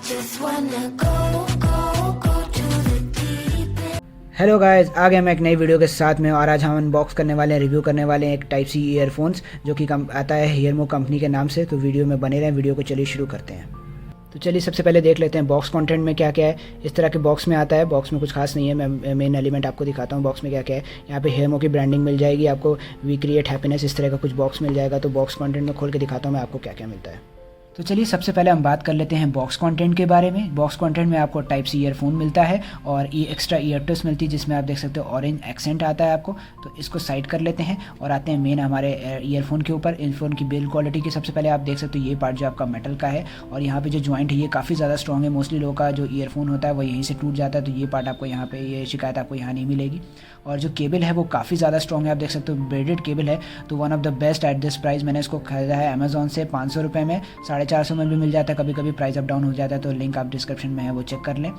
just wanna go to the deep end. Hello guys, आ गया मैं एक नई वीडियो के साथ में। और आज हम अनबॉक्स करने वाले हैं, रिव्यू करने वाले हैं एक टाइप सी ईयरफोन्स जो कि आता है हेयरमो कंपनी के नाम से। तो वीडियो में बने रहें, वीडियो को चलिए शुरू करते हैं। तो चलिए सबसे पहले देख लेते हैं बॉक्स कंटेंट में क्या क्या है। इस तरह के बॉक्स में आता है। बॉक्स में कुछ खास नहीं है, मैं मेन एलिमेंट आपको दिखाता हूँ बॉक्स में क्या क्या है। यहाँ पे हेयरमो की ब्रांडिंग मिल जाएगी आपको, वी क्रिएट हैप्पीनेस, इस तरह का कुछ बॉक्स मिल जाएगा। तो बॉक्स कंटेंट में खोल के दिखाता हूँ मैं आपको क्या क्या मिलता है। तो चलिए सबसे पहले हम बात कर लेते हैं बॉक्स कंटेंट के बारे में। बॉक्स कंटेंट में आपको टाइप सी ईयरफोन मिलता है और एक्स्ट्रा ईयर टिप्स मिलती है, जिसमें आप देख सकते हो ऑरेंज एक्सेंट आता है आपको। तो इसको साइड कर लेते हैं और आते हैं मेन हमारे ईयरफोन के ऊपर। ईयरफोन की बिल्ड क्वालिटी की सबसे पहले आप देख सकते हो ये पार्ट जो आपका मेटल का है, और यहाँ पे जो जॉइंट है ये काफ़ी ज़्यादा स्ट्रॉन्ग है। मोस्टली लोगों का जो ईयरफोन होता है वो यहीं से टूट जाता है, तो ये पार्ट आपको यहाँ पे, ये शिकायत आपको यहाँ नहीं मिलेगी। और जो केबल है वो काफ़ी ज़्यादा स्ट्रॉन्ग है, आप देख सकते हो ब्रेडेड केबल है। तो one of the best at this price. मैंने इसको खरीदा है अमेजोन से 500 रुपये में, 450 में भी मिल जाता है। कभी कभी प्राइस अप डाउन हो जाता है, तो लिंक आप डिस्क्रिप्शन में है वो चेक कर लें।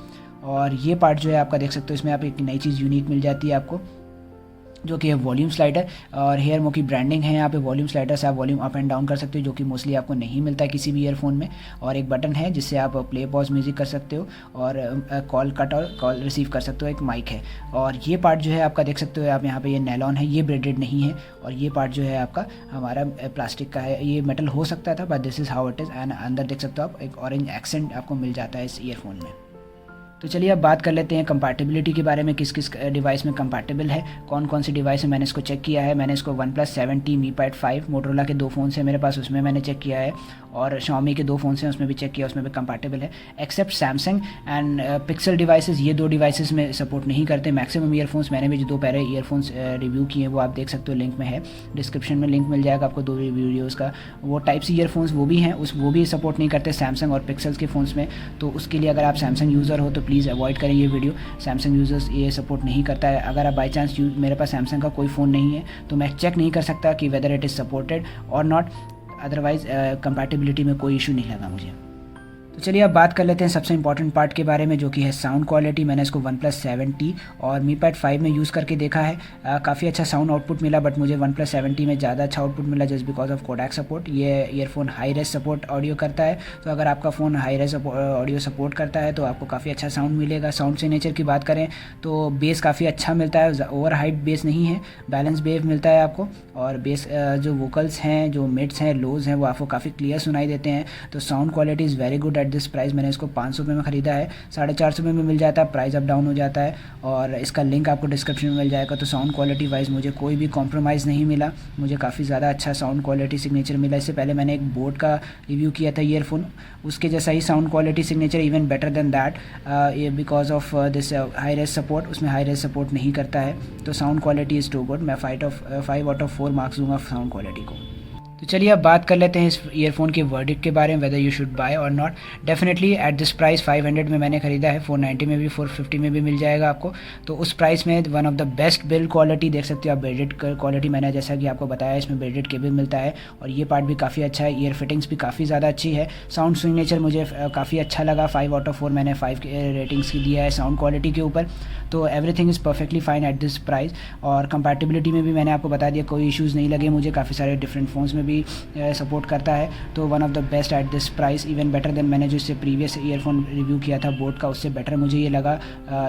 और ये पार्ट जो है आपका देख सकते हो, इसमें आप एक नई चीज़ यूनिक मिल जाती है आपको, जो कि है वॉल्यूम स्लाइडर। और हेयरमो की ब्रांडिंग है यहाँ पे वॉल्यूम स्लाइडर से आप वॉल्यूम अप एंड डाउन कर सकते हो, जो कि मोस्टली आपको नहीं मिलता है किसी भी ईयरफोन में। और एक बटन है जिससे आप प्ले पॉज म्यूजिक कर सकते हो, और कॉल कट और कॉल रिसीव कर सकते हो। एक माइक है, और ये पार्ट जो है आपका देख सकते हो आप यहाँ पे, ये नायलॉन है, ये ब्रेडेड नहीं है। और ये पार्ट जो है आपका हमारा प्लास्टिक का है। ये मेटल हो सकता था, but this is how it is. And अंदर देख सकते हो आप एक ऑरेंज एक्सेंट आपको मिल जाता है इस ईयरफोन में। तो चलिए अब बात कर लेते हैं कंपैटिबिलिटी के बारे में, किस किस डिवाइस में कंपैटिबल है, कौन कौन सी डिवाइस है। मैंने इसको चेक किया है। मैंने इसको OnePlus 7T, Mi Pad 5, Motorola के 2 फ़ोन से मेरे पास, उसमें मैंने चेक किया है। और Xiaomi के 2 फ़ोन से उसमें भी चेक किया, उसमें भी कंपैटिबल है। Except Samsung and Pixel devices, ये 2 डिवाइसेस में सपोर्ट नहीं करते मैक्सिमम ईयरफोन्स। मैंने भी जो 2 पहले ईयरफोन्स रिव्यू किए हैं वो आप देख सकते हो, लिंक में है, डिस्क्रिप्शन में लिंक मिल जाएगा आपको 2 वीडियोज़ का। वो टाइप सी ईयरफोन्स वो भी हैं, वो भी सपोर्ट नहीं करते सैमसंग और पिक्सल्स के फ़ोन्स में। तो उसके लिए अगर आप सैमसंग यूज़र हो तो प्लीज़ अवॉइड करें ये वीडियो। सैमसंग यूज़र्स ये सपोर्ट नहीं करता है। अगर आप बाई चांस मेरे पास सैमसंग का कोई फ़ोन नहीं है तो मैं चेक नहीं कर सकता कि वेदर इट इज़ सपोर्टेड और नॉट। अदरवाइज़ कंपैटिबिलिटी में कोई इशू नहीं लगा मुझे। तो चलिए अब बात कर लेते हैं सबसे इंपॉर्टेंट पार्ट के बारे में, जो कि है साउंड क्वालिटी। मैंने इसको OnePlus 7T और Mi Pad 5 में यूज़ करके देखा है। काफ़ी अच्छा साउंड आउटपुट मिला, बट मुझे OnePlus 7T में ज़्यादा अच्छा आउटपुट मिला just because of codec support. ये earphone high res support audio करता है, तो अगर आपका phone high res audio support करता है तो आपको काफ़ी अच्छा साउंड मिलेगा। साउंड सिग्नेचर की बात करें तो बेस काफ़ी अच्छा मिलता है, ओवर हाइट बेस नहीं है, बैलेंस बेस मिलता है आपको। और बेस जो वोकल्स हैं, जो मिड्स हैं, लोज हैं, वो आपको काफ़ी क्लियर सुनाई देते हैं। तो sound quality is very good at this price. मैंने इसको 500 रुपये में ख़रीदा है, 450 रुपये में मिल जाता है, प्राइस अप डाउन हो जाता है। और इसका लिंक आपको डिस्क्रिप्शन में मिल जाएगा। तो साउंड क्वालिटी वाइज मुझे कोई भी कॉम्प्रोमाइज़ नहीं मिला, मुझे काफ़ी ज़्यादा अच्छा साउंड क्वालिटी सिग्नेचर मिला। इससे पहले मैंने एक बोट का रिव्यू किया था ईयरफोन, उसके जैसा ही sound quality signature, even better than that, because of this high res support. उसमें हाई रेस सपोर्ट नहीं करता है, तो sound quality is too good. मैं 5 आउट ऑफ 4 मार्क्स दूंगा साउंड क्वालिटी को। तो चलिए अब बात कर लेते हैं इस ईयरफोन के वर्डिक्ट के बारे में, वेदर यू शुड बाय और not. Definitely at this price 500 में मैंने ख़रीदा है, 490 में भी 450 में भी मिल जाएगा आपको। तो उस प्राइस में one of the best build quality देख सकते हो आप। ब्रेडेड क्वालिटी मैंने जैसा कि आपको बताया, इसमें ब्रेडेड केबल मिलता है, और ये पार्ट भी काफ़ी अच्छा है। ईयर फिटिंग्स भी काफ़ी ज़्यादा अच्छी है। साउंड सिग्नेचर मुझे काफ़ी अच्छा लगा, 5 आउट ऑफ 4 मैंने 5 रेटिंग्स दिया है साउंड क्वालिटी के ऊपर। तो everything is perfectly fine at this price. और कंपैटिबिलिटी में भी मैंने आपको बता दिया, कोई इश्यूज़ नहीं लगे मुझे। काफ़ी सारे डिफरेंट फ़ोन्स में भी सपोर्ट करता है। तो one of the best at this price, even better then मैंने जो इससे प्रीवियस ईयरफोन रिव्यू किया था बोट का, उससे बेटर मुझे ये लगा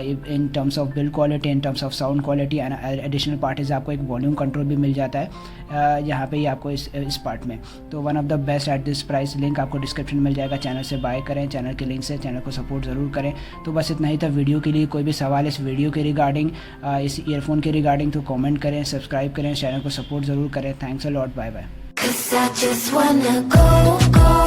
in terms of build quality, in terms of sound quality. And additional part is आपको एक वॉल्यूम कंट्रोल भी मिल जाता है यहाँ पे ही आपको इस पार्ट में। तो one of the best at this price. Link आपको डिस्क्रिप्शन में मिल जाएगा, चैनल से बाय करें, चैनल के लिंक से चैनल को सपोर्ट ज़रूर करें। तो बस इतना ही था वीडियो के लिए। कोई भी सवाल इस वीडियो के रिगार्डिंग, इस ईयरफोन के रिगार्डिंग, तो कमेंट करें, सब्सक्राइब करें, चैनल को सपोर्ट ज़रूर करें। Thanks a lot, bye bye. 'Cause I just wanna go